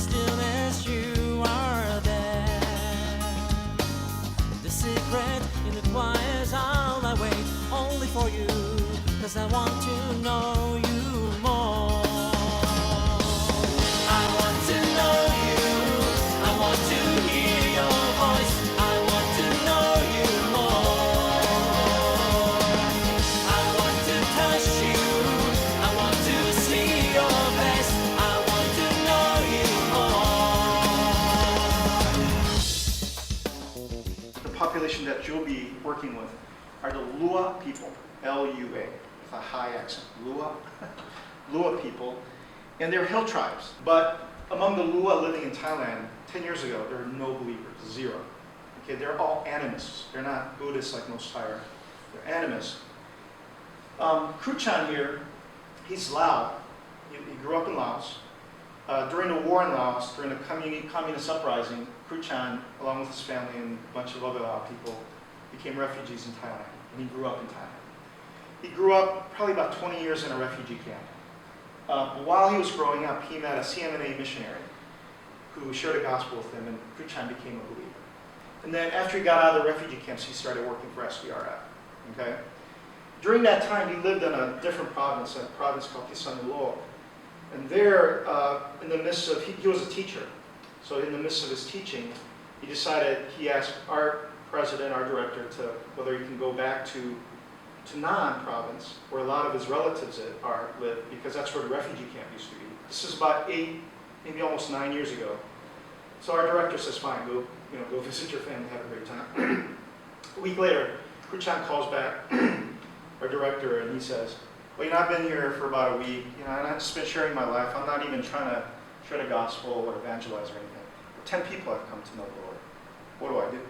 stillness you are there. The secret in the quiet I'll wait only for you, 'cause I want to know you more. I want to know you, I want to hear your voice, I want to know you more. I want to touch you, I want to see your face, I want to know you more. The population that you'll be working with are the Lua people, L-U-A, with a high accent, Lua, Lua people, and they're hill tribes. But among the Lua living in Thailand 10 years ago, there are no believers, zero. Okay, they're all animists. They're not Buddhists like most Thai are. They're animists. Kruchan here, he's Lao. He grew up in Laos. During the war in Laos, during the communist uprising, Kruchan, along with his family and a bunch of other Lao people, became refugees in Thailand, and he grew up in Thailand. He grew up probably about 20 years in a refugee camp. While he was growing up, he met a CMNA missionary who shared the gospel with him, and Kruchan became a believer. And then after he got out of the refugee camps, he started working for SDRF. Okay? During that time, he lived in a different province, a province called Kisanulo. And there, in the midst of, he was a teacher. So in the midst of his teaching, he asked our president, our director, whether he can go back to Nan province, where a lot of his relatives live, because that's where the refugee camp used to be. This is about 8, maybe almost 9 years ago. So our director says, fine, go visit your family, have a great time. A week later, Kruchan calls back our director, and he says, well, I've been here for about a week, and I've just been sharing my life. I'm not even trying to share the gospel or evangelize or anything. 10 people have come to know the Lord. What do I do?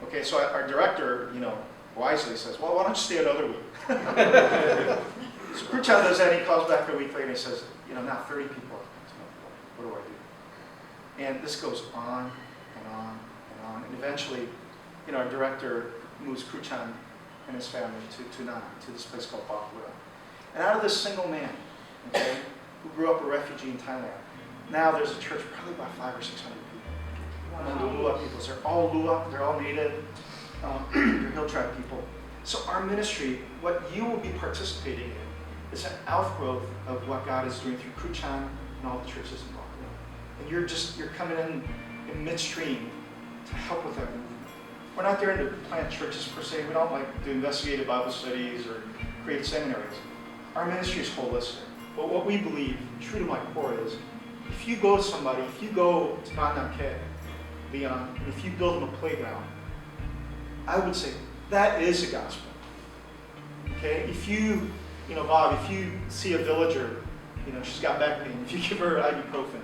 Okay, so our director, wisely says, well, why don't you stay another week? So Kruchan does that, and he calls back a week later and he says, now 30 people have come to know the Lord. What do I do? And this goes on and on and on. And eventually, our director moves Kruchan and his family to Nan, to this place called Brookwood. And out of this single man, okay, who grew up a refugee in Thailand, now there's a church, probably about 500 or 600 people. Among the Lua peoples. They're all Lua, they're all native. They're hill tribe people. So our ministry, what you will be participating in, is an outgrowth of what God is doing through Kruchan and all the churches in Brookwood. And you're coming in midstream to help with that movement. We're not there to plant churches per se. We don't do investigative Bible studies or create seminaries. Our ministry is holistic. But what we believe, true to my core, is if you go to somebody, if you go to Nanamke, Leon, and if you build them a playground, I would say that is the gospel. Okay? If you, Bob, if you see a villager, she's got back pain, if you give her ibuprofen,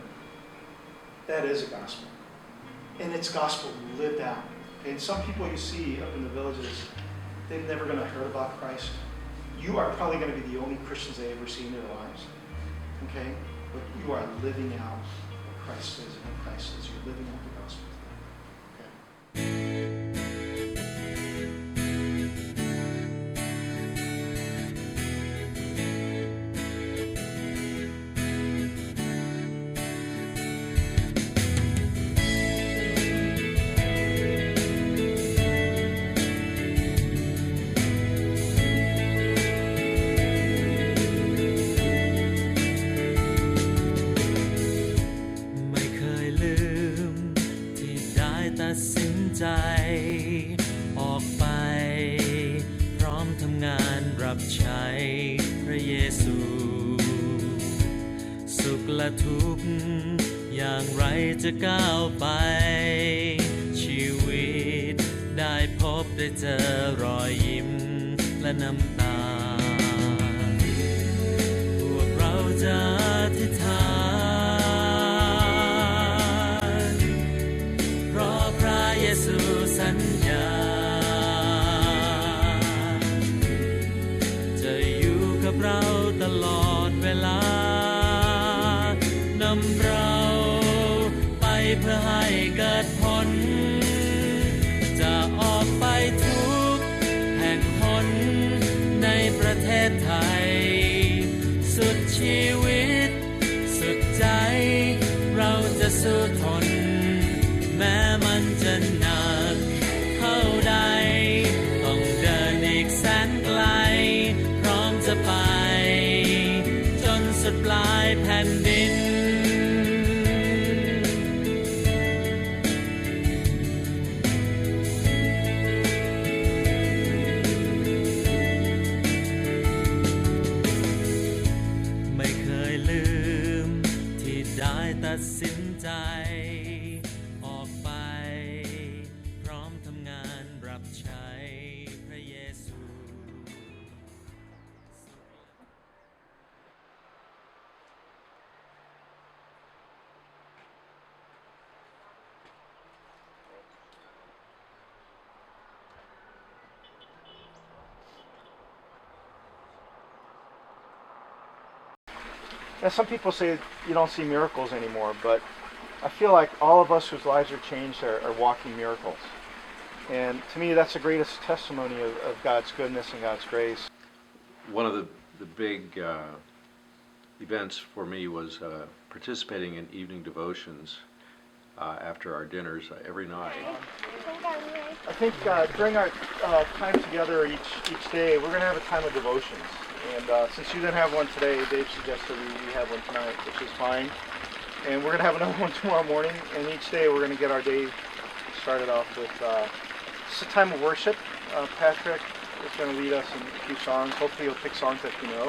that is the gospel. And it's gospel lived out. Okay? And some people you see up in the villages, they're never going to heard about Christ. You are probably going to be the only Christians they ever see in their lives. Okay? But you are living out what Christ is and what Christ is. You're living out the gospel. Okay?ตัดสินใจออกไปพร้อมทำงานรับใช้พระเยซูสุขและทุกข์อย่างไรจะก้าวไปชีวิตได้พบได้เจอรอยยิ้มและน้ำตาพวกเราจะอธิษฐานเพราะพระเยซูสัญญาจะอยู่กับเราตลอดเวลานำเราไปเพื่อให้เกิดผลจะออกไปทุกแห่งหนในประเทศไทยสุดชีวิตสุดใจเรา จะไปจนสุดปลายแผ่นดินไม่เคยลืมที่ได้ตัดสินใจออกไปพร้อมทำงานรับใช้พระเยซู Now, some people say you don't see miracles anymore, but I feel like all of us whose lives are changed are walking miracles. And to me, that's the greatest testimony of God's goodness and God's grace. One of the big events for me was participating in evening devotions after our dinners every night. I think during our time together each day, we're going to have a time of devotions. And since you didn't have one today, Dave suggested we have one tonight, which is fine. And we're going to have another one tomorrow morning. And each day we're going to get our day started off with just a time of worship. Patrick is going to lead us in a few songs. Hopefully he'll pick songs that you know.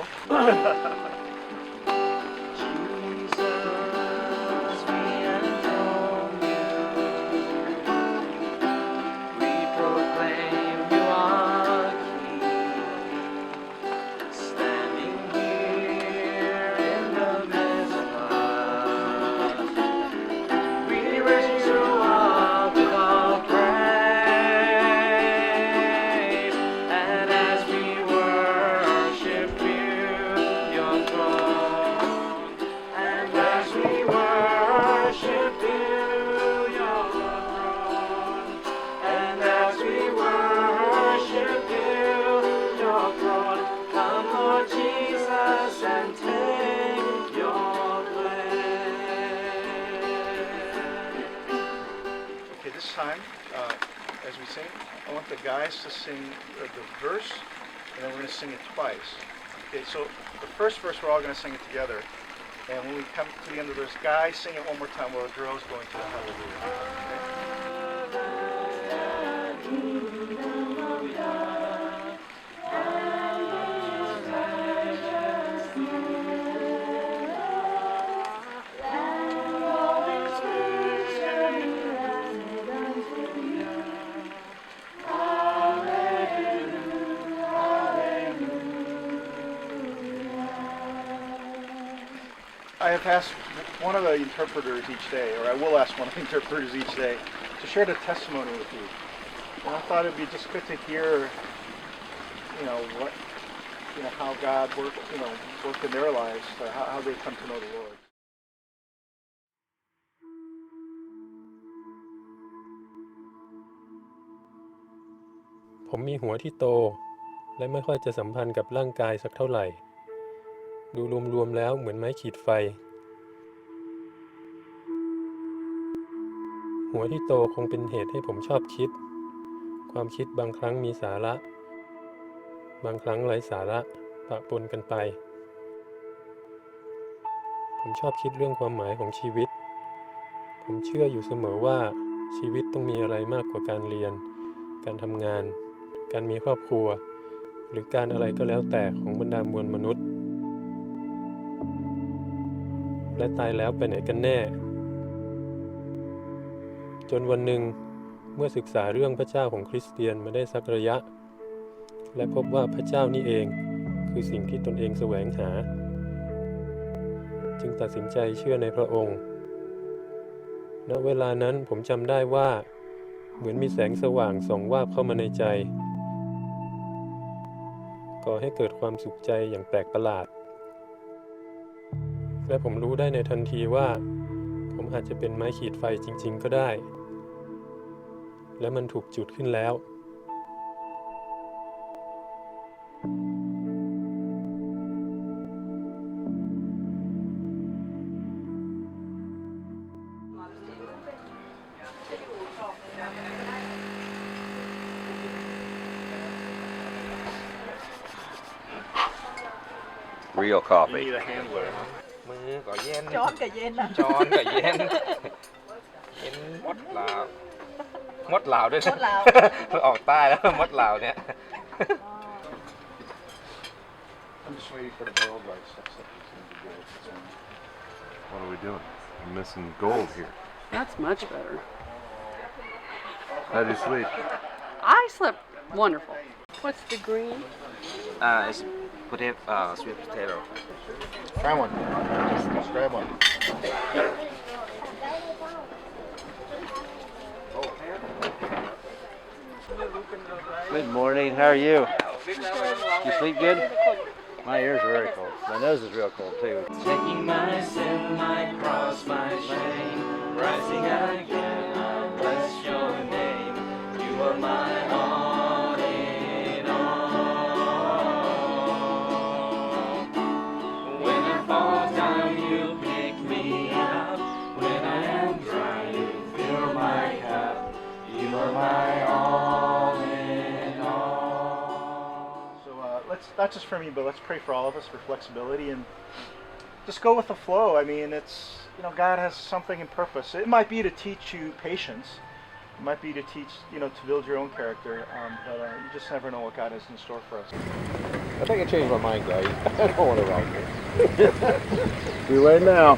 This time, as we sing, I want the guys to sing the verse, and then we're going to sing it twice. Okay, so the first verse we're all going to sing it together, and when we come to the end of the verse, guys sing it one more time while the girls go into the hallelujah. I have asked one of the interpreters each day, or I will ask one of the interpreters each day, to share the testimony with you. And I thought it'd be just good to hear, what, how God worked in their lives, how they come to know the Lord. ผมมีหัวที่โตและไม่ค่อยจะสัมพันธ์กับร่างกายสักเท่าไหร่ดูรวมๆแล้วเหมือนไม้ขีดไฟหัวที่โตคงเป็นเหตุให้ผมชอบคิดความคิดบางครั้งมีสาระบางครั้งไร้สาระปะปนกันไปผมชอบคิดเรื่องความหมายของชีวิตผมเชื่ออยู่เสมอว่าชีวิตต้องมีอะไรมากกว่าการเรียนการทำงานการมีครอบครัวหรือการอะไรก็แล้วแต่ของบรรดามวลมนุษย์และตายแล้วไปไหนกันแน่จนวันหนึ่งเมื่อศึกษาเรื่องพระเจ้าของคริสเตียนมาได้สักระยะและพบว่าพระเจ้านี่เองคือสิ่งที่ตนเองแสวงหาจึงตัดสินใจเชื่อในพระองค์ณเวลานั้นผมจำได้ว่าเหมือนมีแสงสว่างส่องวาบเข้ามาในใจก่อให้เกิดความสุขใจอย่างแปลกประหลาดและผมรู้ได้ในทันทีว่าผมอาจจะเป็นไม้ขีดไฟจริงๆก็ได้และมันถูกจุดขึ้นแล้ว Real You coffee. need a handler, huh? มือก็เย็น ช้อนกับเย็นนะ ช้อนก็เย็นเย็นมดลาวมดลาวด้วยนะ มดลาว ออกใต้แล้วมดลาวเนี่ย I'm just waiting for the world light stuff. What are we doing? I'm missing gold here. That's much better. How do you sleep? I slept wonderful. What's the green? It's potato, sweet potato. Try one. Just grab one. Good morning. How are you? You sleep good? My ears are very cold. My nose is real cold too. Taking my sin, my cross, my shame, rising again, I bless your name. You are my all in all. When I fall down, you pick me up. When I am dry, you fill my cup. You are my all in all. So let's, not just for me, but let's pray for all of us for flexibility and just go with the flow. I mean, it's, you know, God has something in purpose. It might be to teach you patience. It might be to teach, you know, to build your own character. But you just never know what God has in store for us. I think I changed my mind, guys. I don't want to ride this. Too late now.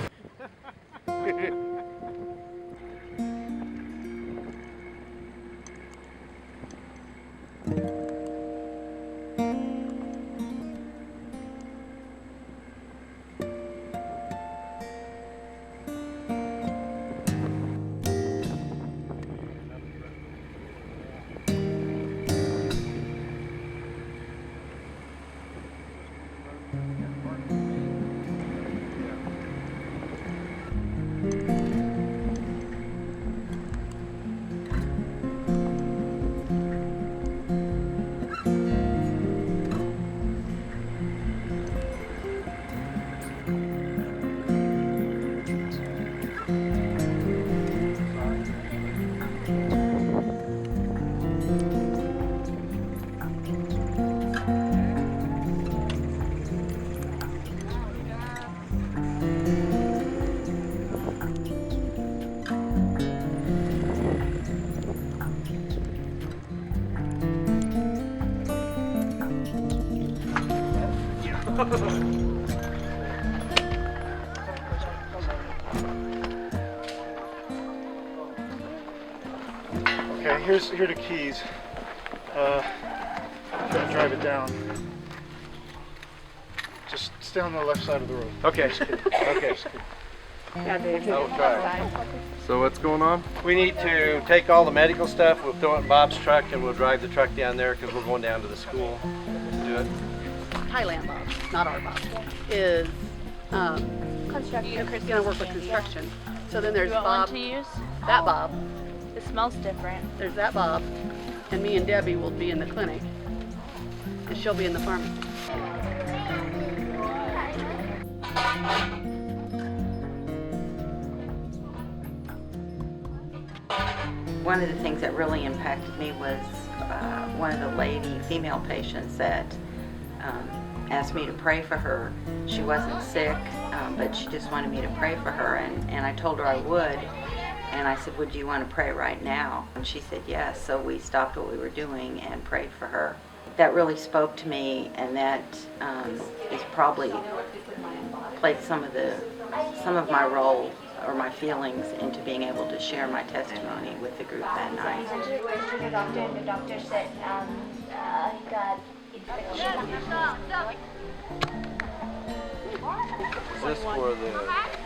Okay, here are the keys. I'm gonna drive it down. Just stay on the left side of the road. Okay. Okay. So what's going on? We need to take all the medical stuff. We'll throw it in Bob's truck and we'll drive the truck down there because we're going down to the school to do it. Thailand Bob, not our Bob, is Construction. going to work with construction. So then there's You want Bob, one to use? that Bob, It smells different. there's that Bob, and me and Debbie will be in the clinic, and she'll be in the pharmacy. One of the things that really impacted me was one of the female patients that asked me to pray for her. She wasn't sick, but she just wanted me to pray for her, and I told her I would. And I said, would you want to pray right now? And she said yes, so we stopped what we were doing and prayed for her. That really spoke to me, and that is probably played some of my role or my feelings into being able to share my testimony with the group that night. Went to the doctor, and the doctor said he got infection. Is this for the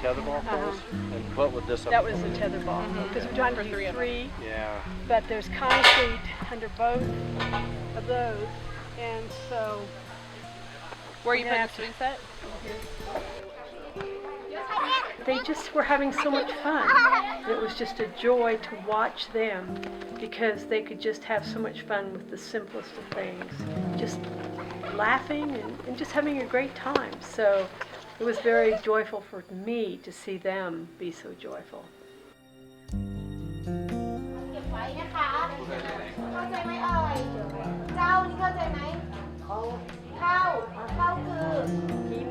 tetherball poles? And what would this? That was the tetherball. Because we're trying to do three, Yeah. but there's concrete under both of those, and so. Where you Yeah. putting the swing set? They just were having so much fun. It was just a joy to watch them because they could just have so much fun with the simplest of things. Just laughing and just having a great time. So it was very joyful for me to see them be so joyful. เก็บไว้นะคะ เข้าใจไหมเอ่ย เจ้านี่เข้าใจไหม เข้าคือ กิน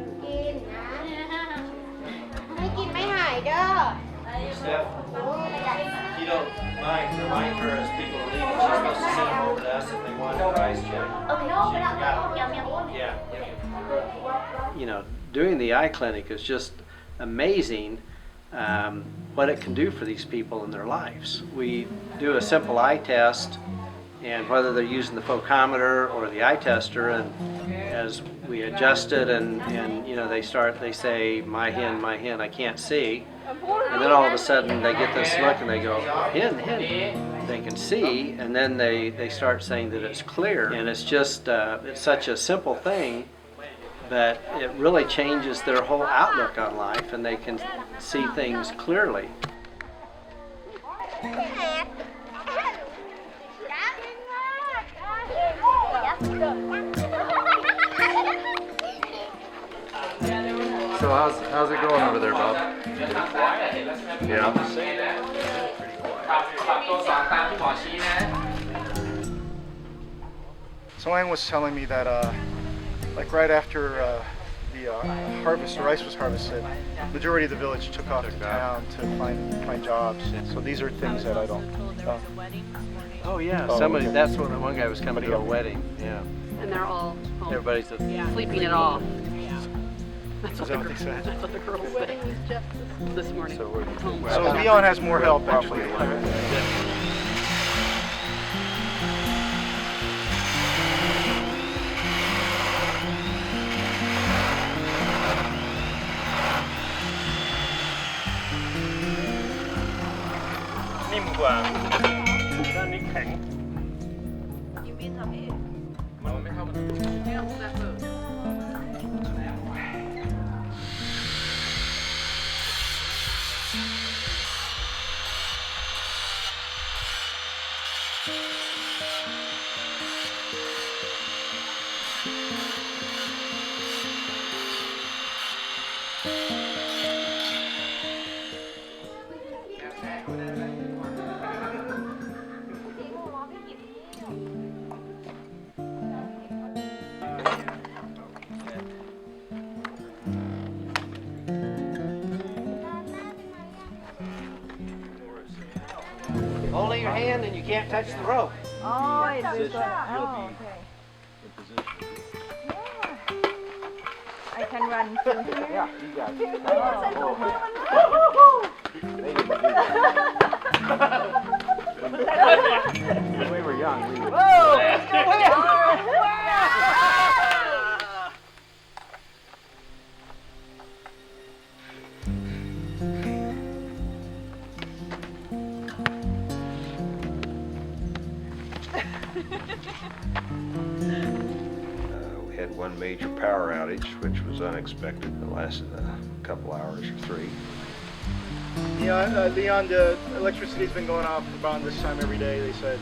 Steph, if you don't mind, remind her as people are leaving, she's supposed to send them over to us if they want a price check. Okay. Yeah. You know, doing the eye clinic is just amazing what it can do for these people in their lives. We do a simple eye test, and whether they're using the phocometer or the eye tester, and as we adjust it and you know, they say, my hen, I can't see. And then all of a sudden they get this look and they go, hen. They can see, and then they start saying that it's clear. And it's just, it's such a simple thing, but it really changes their whole outlook on life, and they can see things clearly. So how's it going over there, Bob? Yeah. Someone was telling me that, like right after the harvest, the rice was harvested, the majority of the village took off to town to find jobs. So these are things that I don't. Oh yeah, Oh, somebody. okay. That's when one guy was coming to a wedding. Yeah. And they're all home. Everybody's just Sleeping it off. That's Is that what they said? That's what the girls said this morning. So we're home. So Leon has more help actually. Only your hand, and you can't touch the rope. Oh, it's okay. I can run through here. Yeah, you got it. When we were young, we would. We had one major power outage, which was unexpected. It lasted a couple hours or 3. Yeah, Leon, the electricity's been going off around this time every day, they said.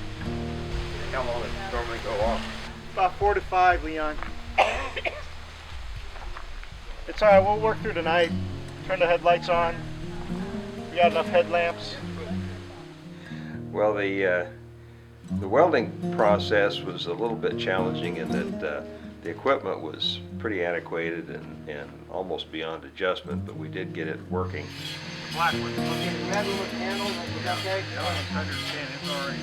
How long does it normally go off? About 4 to 5, Leon. It's all right, we'll work through tonight. Turn the headlights on. We got enough headlamps. Well, the welding process was a little bit challenging in that the equipment was pretty antiquated and almost beyond adjustment, but we did get it working. Blackwood. Okay, red with the handle. Is that okay? I understand, it's all right.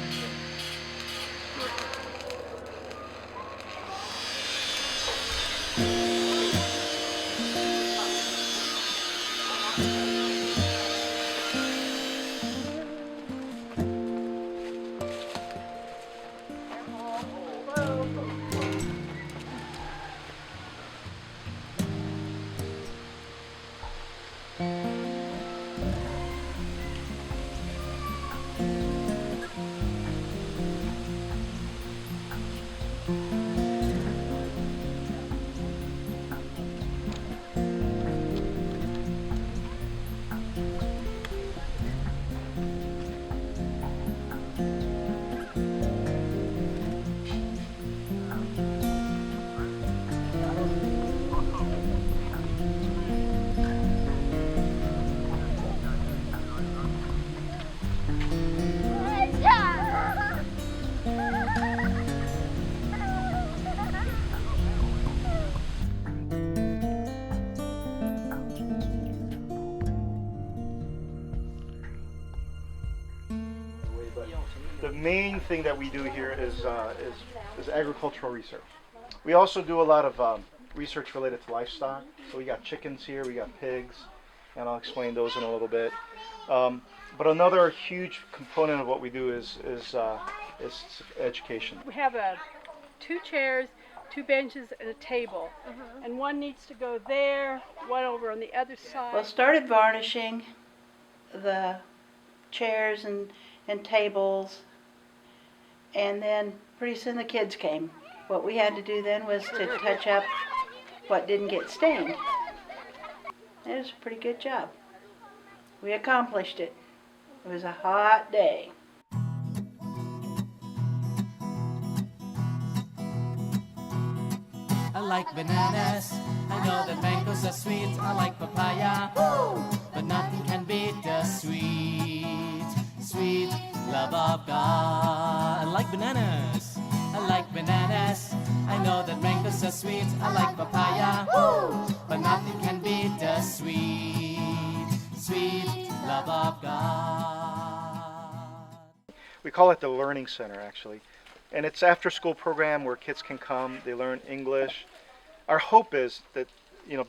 main thing that we do here is agricultural research. We also do a lot of research related to livestock. So we got chickens here, we got pigs, and I'll explain those in a little bit. But another huge component of what we do is education. We have 2 chairs, 2 benches, and a table. And one needs to go there, one over on the other side. Well, started varnishing the chairs and tables, and then pretty soon the kids came. What we had to do then was to touch up what didn't get stained. It was a pretty good job. We accomplished it. It was a hot day. I like bananas, I know that mangoes are sweet. I like papaya, but nothing can beat the sweet, sweet love of God. I like bananas, I like bananas, I know that mangoes are sweet. I like papaya, but nothing can beat the sweet, sweet love of God. We call it the Learning Center, actually. And it's after-school program where kids can come, they learn English. Our hope is that,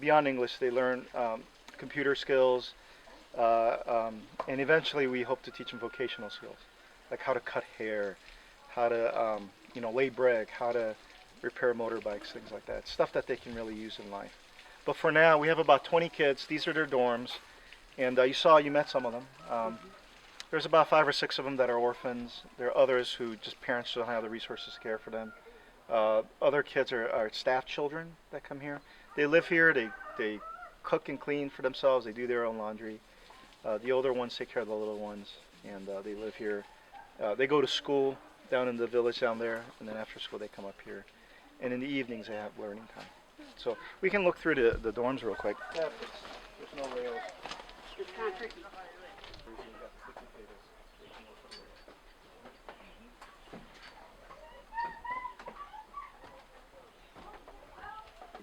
beyond English, they learn computer skills, and eventually we hope to teach them vocational skills, like how to cut hair, how to, lay brick, how to repair motorbikes, things like that. Stuff that they can really use in life. But for now, we have about 20 kids. These are their dorms, and you met some of them. There's about 5 or 6 of them that are orphans. There are others who just parents don't have the resources to care for them. Other kids are staff children that come here. They live here, they cook and clean for themselves, they do their own laundry. The older ones take care of the little ones, and they live here. They go to school down in the village down there, and then after school they come up here. And in the evenings they have learning time. So we can look through the dorms real quick. Yeah, there's no rails. It's kind of tricky.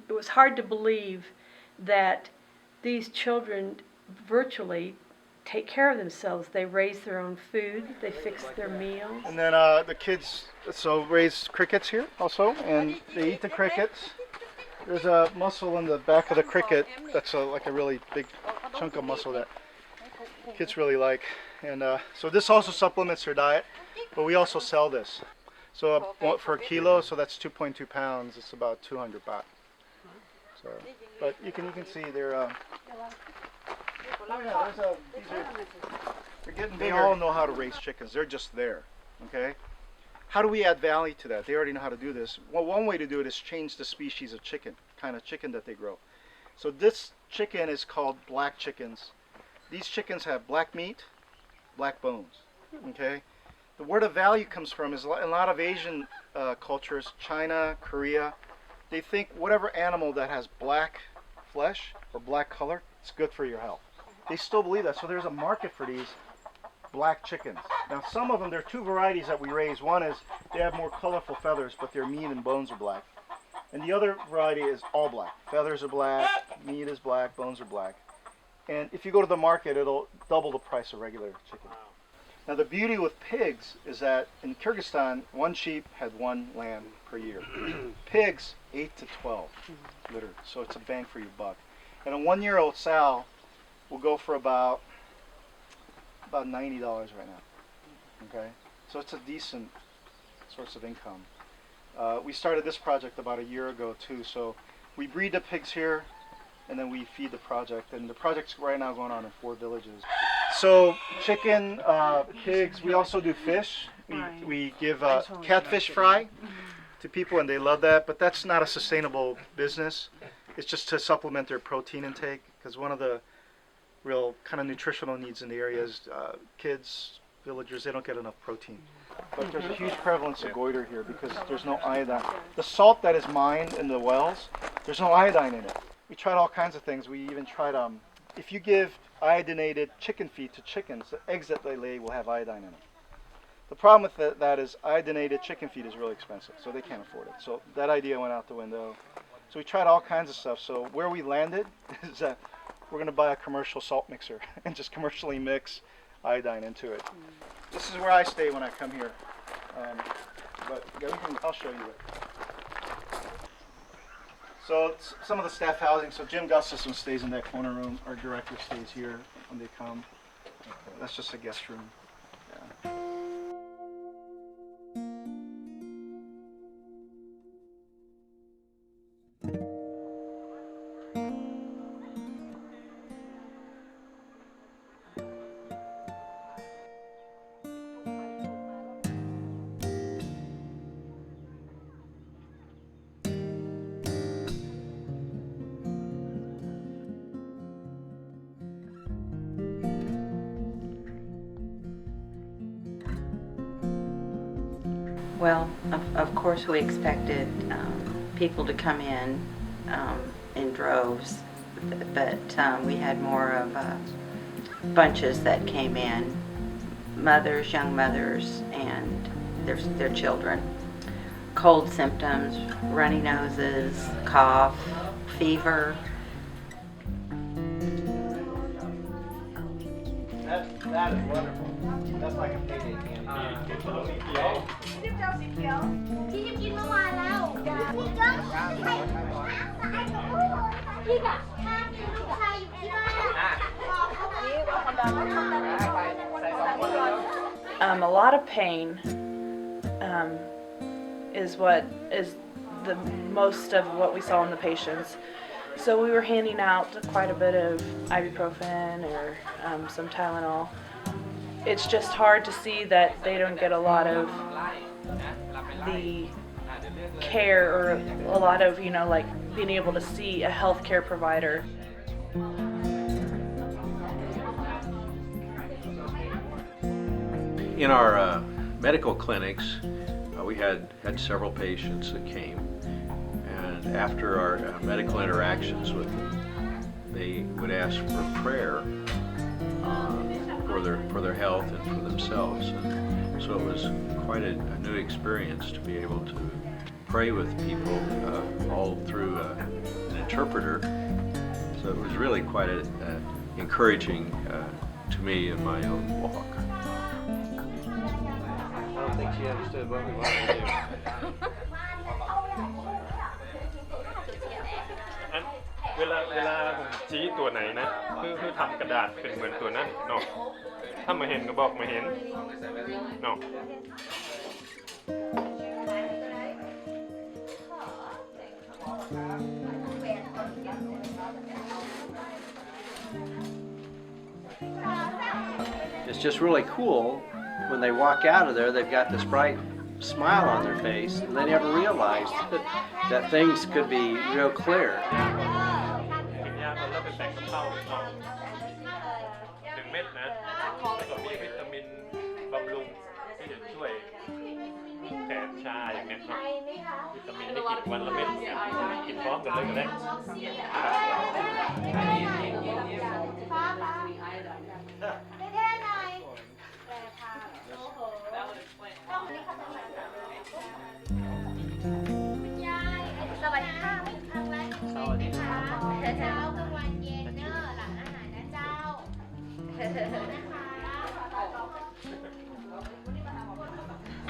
It was hard to believe that these children virtually take care of themselves. They raise their own food, they fix their meals. And then the kids raise crickets here also, and they eat the crickets. There's a muscle in the back of the cricket that's like a really big chunk of muscle that kids really like. And so this also supplements their diet, but we also sell this. So for a kilo, so that's 2.2 pounds, it's about 200 baht. So, but you can see they're getting. They all know how to raise chickens. They're just there. Okay. How do we add value to that? They already know how to do this. Well, one way to do it is change the species of chicken, kind of chicken that they grow. So this chicken is called black chickens. These chickens have black meat, black bones. Okay. Where the value comes from is in a lot of Asian cultures, China, Korea. They think whatever animal that has black flesh or black color, it's good for your health. They still believe that. So there's a market for these black chickens. Now some of them, there are 2 varieties that we raise. One is they have more colorful feathers, but their meat and bones are black. And the other variety is all black. Feathers are black, meat is black, bones are black. And if you go to the market, it'll double the price of regular chicken. Now the beauty with pigs is that in Kyrgyzstan, 1 sheep had 1 lamb per year. Pigs, 8 to 12 litter, so it's a bang for your buck. And a 1-year-old sow will go for about $90 right now. Okay, so it's a decent source of income. We started this project about a year ago too. So we breed the pigs here, and then we feed the project. And the project's right now going on in 4 villages. So chicken, pigs. We also do fish. We give catfish fry to people, and they love that. But that's not a sustainable business. It's just to supplement their protein intake, because one of the real kind of nutritional needs in the area is kids, villagers, they don't get enough protein. But there's a huge prevalence of goiter here because there's no iodine. The salt that is mined in the wells, there's no iodine in it. We tried all kinds of things. We even tried, if you give iodinated chicken feed to chickens, the eggs that they lay will have iodine in them. The problem with that is iodinated chicken feed is really expensive, so they can't afford it. So that idea went out the window. So we tried all kinds of stuff. So where we landed is that we're going to buy a commercial salt mixer and just commercially mix iodine into it. This is where I stay when I come here. But yeah, I'll show you it. So some of the staff housing. So Jim Gustafson stays in that corner room. Our director stays here when they come. That's just a guest room. Yeah. Well, of course we expected people to come in droves, but we had more of bunches that came in, mothers, young mothers, and their children. Cold symptoms, runny noses, cough, fever. That is wonderful. That's like a payday candy. ที่เจ้าสีเขียวที่จะกินเมื่อวานแล้วพี่ก็พี่กับข้ามีลูกชายอยู่ที่บ้านบอกเขาว่า A lot of pain is what is the most of what we saw in the patients. So we were handing out quite a bit of ibuprofen or some Tylenol. It's just hard to see that they don't get a lot of the care or a lot of, like being able to see a healthcare provider. In our medical clinics, we had several patients that came, and after our medical interactions with them, they would ask for prayer for their health and for themselves. And so it was quite a new experience to be able to pray with people all through an interpreter. So it was really quite encouraging to me in my own walk. I don't think she understood what we wanted to do. เวลาผมชี้ตัวไหนนะคือทำกระดาษเป็นเหมือนตัวนั้นเนาะถ้ามาเห็นก็บอกมาเห็นเนาะ It's just really cool when they walk out of there, they've got this bright smile on their face, and they never realized that things could be real clear. กินยาแล้วเป็นแตงกะเพราเนาะ1 เม็ดนะแล้วก็มีวิตามินบำรุงที่จะช่วยแขนชาอย่างเงี้ยเนาะวิตามินที่กินวันละเม็ดกินพร้อมกันเลยก็ได้สวัสดีค่ะทางร้านสวัสดีค่ะเช้ากลางวันเย็นเนอะหลังอาหารนะเจ้า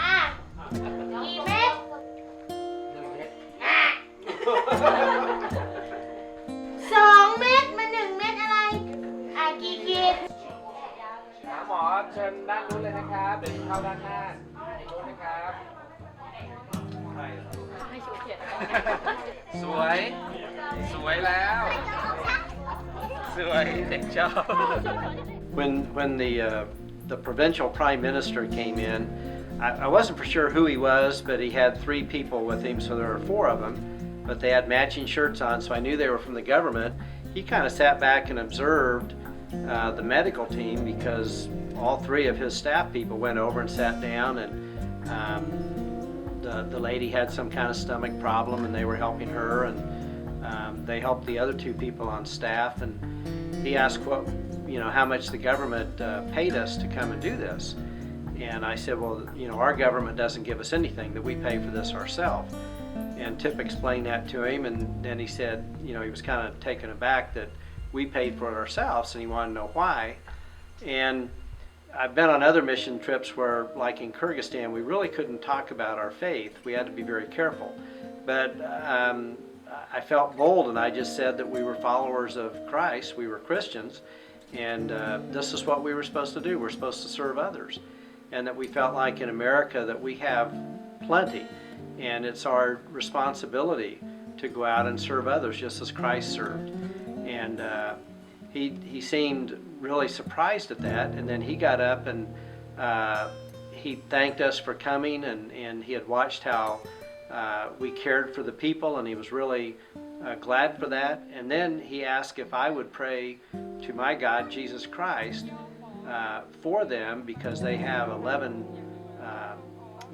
อ่ะกี่เม็ด2 เม็ดมา1 เม็ดอะไรกี่ขีด หมอเชิญด้านนู้นเลยนะครับเดี๋ยวเข้าด้านหน้านู้นนะครับสวยแล้วสวยเด็กชอบ When the provincial prime minister came in, I wasn't for sure who he was, but he had 3 people with him, so there were 4 of them. But they had matching shirts on, so I knew they were from the government. He kind of sat back and observed the medical team because all 3 of his staff people went over and sat down, and the lady had some kind of stomach problem, and they were helping her, and they helped the other 2 people on staff. And he asked how much the government paid us to come and do this. And I said, well, our government doesn't give us anything, that we pay for this ourselves. And Tip explained that to him, and then he said, he was kind of taken aback that we paid for it ourselves, and he wanted to know why. And I've been on other mission trips where, like in Kyrgyzstan, we really couldn't talk about our faith. We had to be very careful. But I felt bold, and I just said that we were followers of Christ, we were Christians, and this is what we were supposed to do. We're supposed to serve others. And that we felt like in America that we have plenty, and it's our responsibility to go out and serve others just as Christ served. And he seemed really surprised at that, and then he got up and he thanked us for coming, and he had watched how we cared for the people, and he was really glad for that. And then he asked if I would pray to my God, Jesus Christ, for them, because they have 11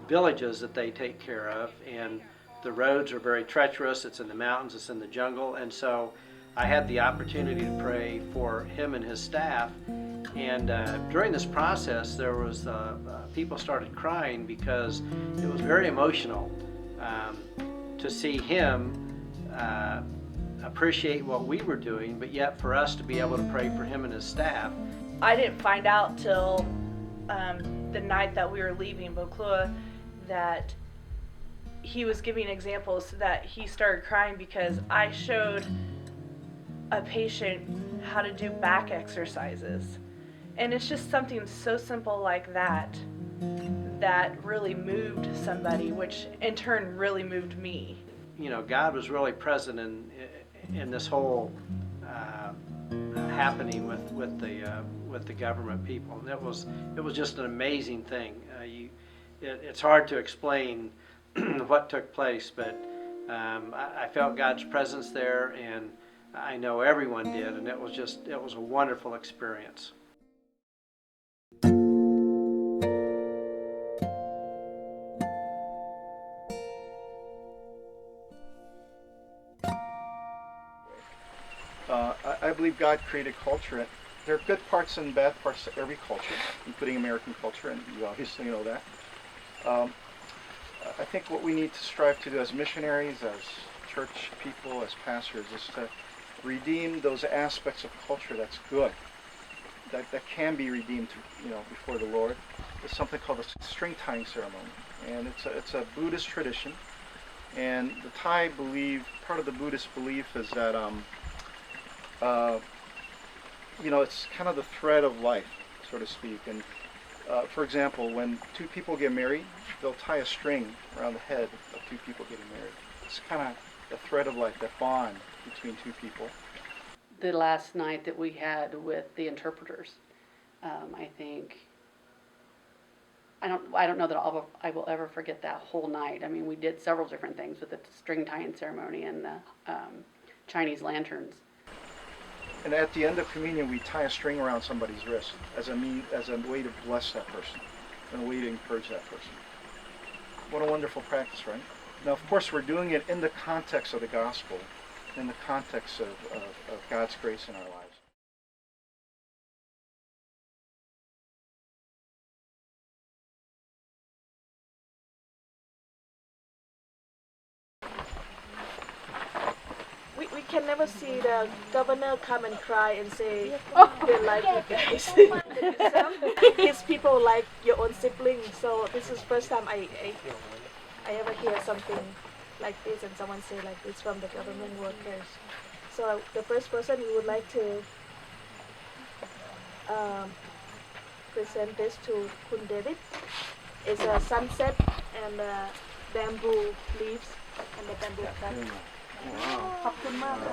villages that they take care of, and the roads are very treacherous. It's in the mountains, it's in the jungle, and so I had the opportunity to pray for him and his staff. And during this process, there was people started crying because it was very emotional to see him appreciate what we were doing, but yet for us to be able to pray for him and his staff. I didn't find out till the night that we were leaving Brookwood that he was giving examples, that he started crying because I showed a patient how to do back exercises. And it's just something so simple like that that really moved somebody, which in turn really moved me. You know, God was really present in this whole happening with the government people, and it was just an amazing thing. It's hard to explain what took place, but I felt God's presence there, and I know everyone did, and it was a wonderful experience. I believe God created culture. There are good parts and bad parts to every culture, including American culture, and you obviously know that. I think what we need to strive to do as missionaries, as church people, as pastors, is to redeem those aspects of culture that's good, that can be redeemed, before the Lord. There's something called the string tying ceremony, and it's a Buddhist tradition. And the Thai believe, part of the Buddhist belief is that it's kind of the thread of life, so to speak. And for example, when two people get married, they'll tie a string around the head of two people getting married. It's kind of the thread of life, that bond between two people. The last night that we had with the interpreters, I think, I don't know that I will ever forget that whole night. I mean, we did several different things with the string tying ceremony and the Chinese lanterns. And at the end of communion, we tie a string around somebody's wrist as a way to bless that person and a way to encourage that person. What a wonderful practice, right? Now, of course, we're doing it in the context of the gospel, in the context of God's grace in our lives. We can never see the governor come and cry and say, oh, they like you guys. His people like your own siblings. So this is first time I ever hear something like this, and someone say like this from the government workers. So the first person we would like to present this to Kun David is a sunset and bamboo leaves and the bamboo cut. Wow.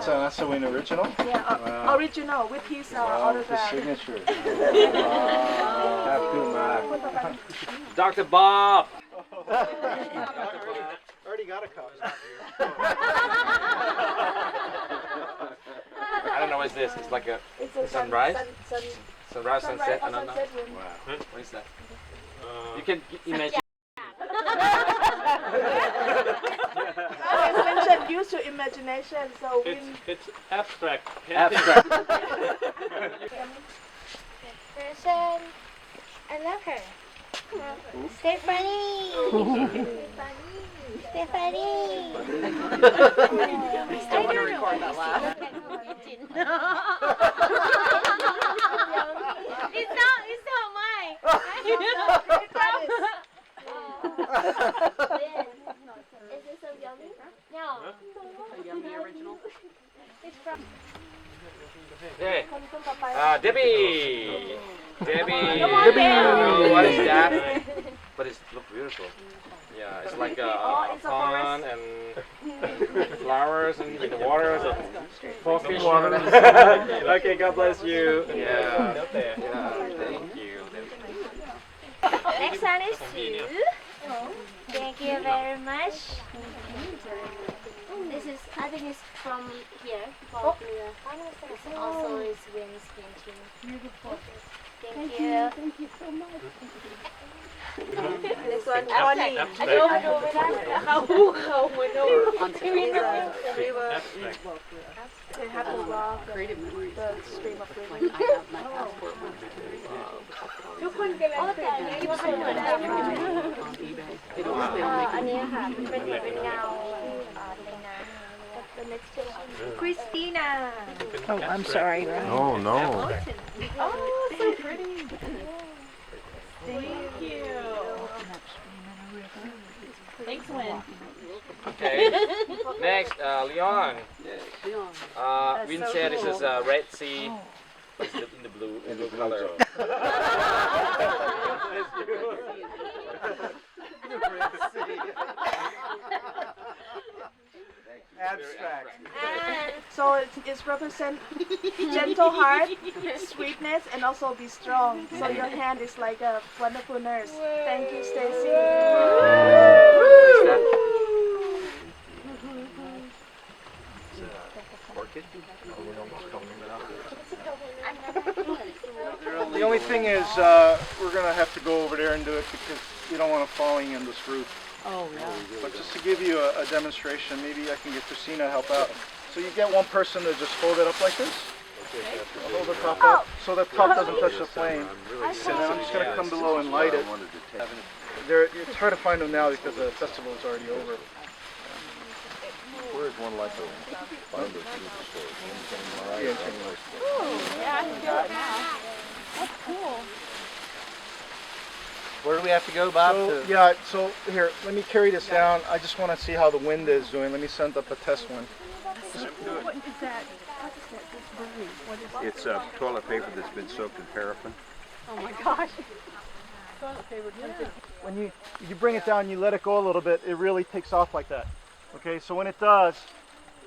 That's the win original? Yeah, wow. Original with his His autograph. signature. Dr. Bob! Already got a copy. I don't know what is this. It's like a sunrise? Sunrise, sunset? I don't know. Wow. What is that? You can imagine. It's mentioned used to imagination, so it's abstract. Abstract. Person, I love her. Stephanie. Stephanie. We still want to record that laugh. It's not mine. It's from Okay. คนต่อไป Debbie. Debbie. Come on, Debbie. What is that? But it looks beautiful. Yeah, it's like a it's a pond and flowers and in the water. So four fish. Okay, God bless you. Yeah. Thank you. Next one is Sue. Thank you very much. This is, I think it's from here. This also is Wynn's painting. Beautiful. Thank you. Thank you so much. This one, Connie. I don't know where They have to walk the stream of river. ทุกคนกำลังตื่นที่ว่าเขาเดินทางมาอันนี้ค่ะเป็นเงาในน้ำ The next picture Christina Oh, I'm sorry, right? Oh, no. Oh, so pretty. Thank you. Thanks, Wynn. Okay. Next, Leon. Win said this is a Red Sea. It's in the blue color. Abstract. So it's represent gentle heart, sweetness, and also be strong. So your hand is like a wonderful nurse. Thank you, Stacy. Orchid? The only thing is, we're gonna have to go over there and do it because you don't want to falling in this roof. Oh, yeah. But just to give you a demonstration, maybe I can get Christina to help out. So you get one person to just hold it up like this. Hold the top up so the top doesn't touch the flame. And then I'm just gonna come below and light it. It's hard to find them now because the festival is already over. Where's one like the binder through the store? Yeah, I can do it now. That's cool. Where do we have to go, Bob? So, yeah, so here, let me carry this down. I just want to see how the wind is doing. Let me send up a test one. What is that? What is that? This burning? What is that? It's toilet paper that's been soaked in paraffin. Oh my gosh. Toilet paper. When you bring it down, you let it go a little bit, it really takes off like that. Okay, so when it does,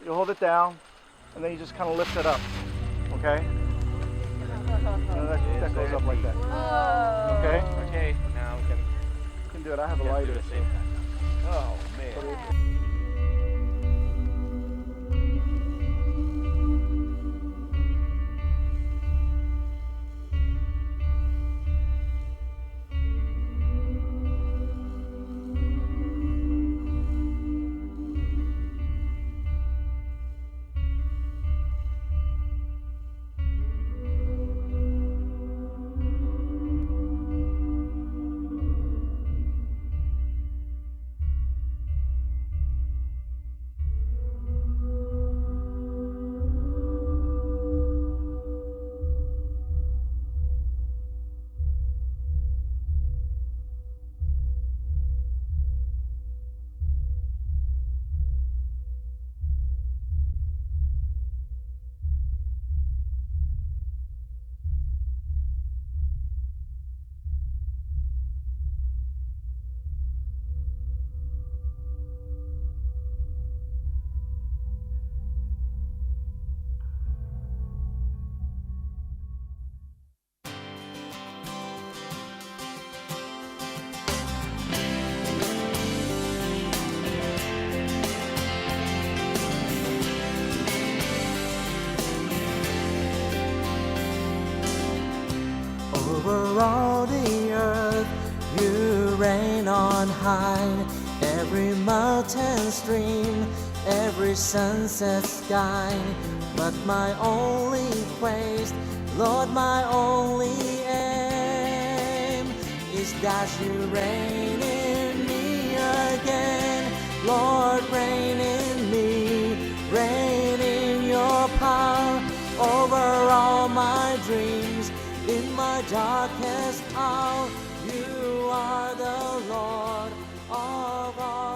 you hold it down, and then you just kind of lift it up. Okay? And that goes up like that. Okay? Okay, now we can You can do it. I have a lighter. do the same time. Oh, man. Over all the earth you reign on high. Every mountain stream, every sunset sky. But my only quest, Lord, my only aim is that you reign in me again. Lord, reign in me, reign in your power over all my dreams. In my darkest hour, you are the Lord of all.